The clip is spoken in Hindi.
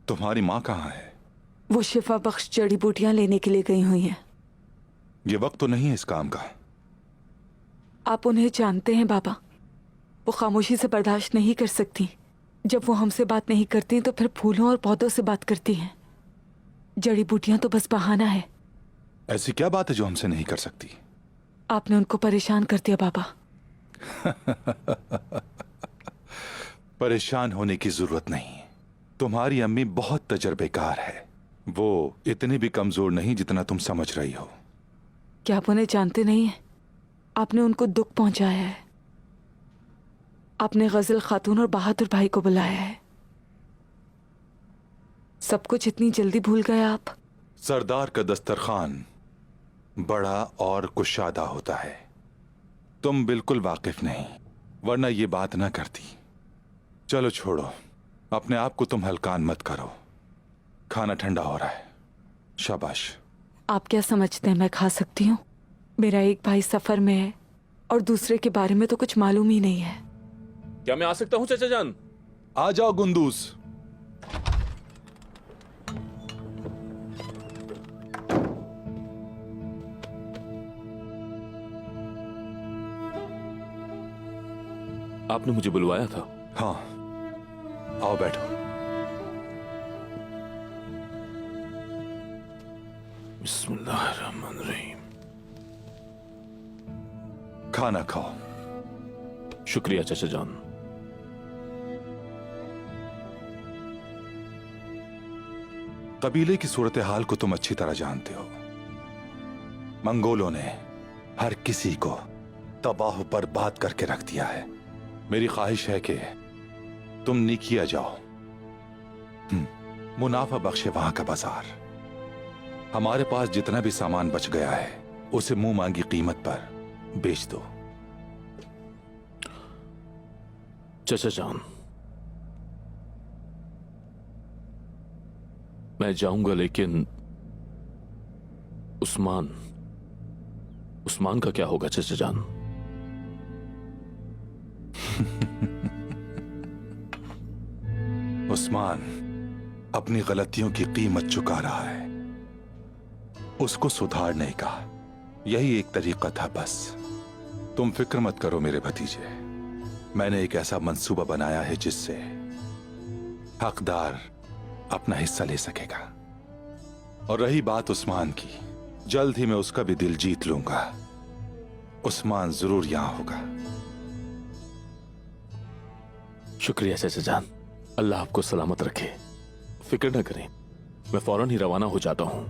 तुम्हारी माँ कहाँ है? वो शिफा बख्श जड़ी बूटियां लेने के लिए गई हुई हैं। ये वक्त तो नहीं है इस काम का। आप उन्हें जानते हैं बाबा, वो खामोशी से बर्दाश्त नहीं कर सकती। जब वो हमसे बात नहीं करती तो फिर फूलों और पौधों से बात करती हैं। जड़ी बूटियां तो बस बहाना है। ऐसी क्या बात है जो हमसे नहीं कर सकती? आपने उनको परेशान कर दिया बाबा। परेशान होने की जरूरत नहीं। तुम्हारी अम्मी बहुत तजर्बेकार है। वो इतनी भी कमजोर नहीं जितना तुम समझ रही हो। क्या आप उन्हें जानते नहीं हैं? आपने उनको दुख पहुंचाया है। आपने गजल खातून और बहादुर भाई को बुलाया है। सब कुछ इतनी जल्दी भूल गए आप? सरदार का दस्तरखान बड़ा और कुशादा होता है। तुम बिल्कुल वाकिफ नहीं, वरना ये बात ना करती। चलो छोड़ो, अपने आप को तुम हलकान मत करो। खाना ठंडा हो रहा है। शाबाश। आप क्या समझते हैं मैं खा सकती हूँ? मेरा एक भाई सफर में है और दूसरे के बारे में तो कुछ मालूम ही नहीं है। क्या मैं आ सकता हूँ चाचा जान? आ जाओ गुंदूस। आपने मुझे बुलवाया था? हाँ, आओ बैठो। बिस्मिल्लाहिर्रहमानिर्रहीम। खाना खाओ। शुक्रिया चाचा जान। कबीले की सूरत हाल को तुम अच्छी तरह जानते हो। मंगोलों ने हर किसी को तबाह बर्बाद करके रख दिया है। मेरी ख्वाहिश है कि तुम निकिया जाओ, मुनाफा बख्शे वहां का बाजार। हमारे पास जितना भी सामान बच गया है उसे मुंह मांगी कीमत पर बेच दो। चाचा जान, मैं जाऊंगा, लेकिन उस्मान का क्या होगा चाचा जान? उस्मान अपनी गलतियों की कीमत चुका रहा है। उसको सुधारने का यही एक तरीका था बस। तुम फिक्र मत करो मेरे भतीजे। मैंने एक ऐसा मंसूबा बनाया है जिससे हकदार अपना हिस्सा ले सकेगा। और रही बात उस्मान की, जल्द ही मैं उसका भी दिल जीत लूंगा। उस्मान जरूर यहां होगा। शुक्रिया चाचा जान। अल्लाह आपको सलामत रखे। फिक्र न करें, मैं फौरन ही रवाना हो जाता हूं।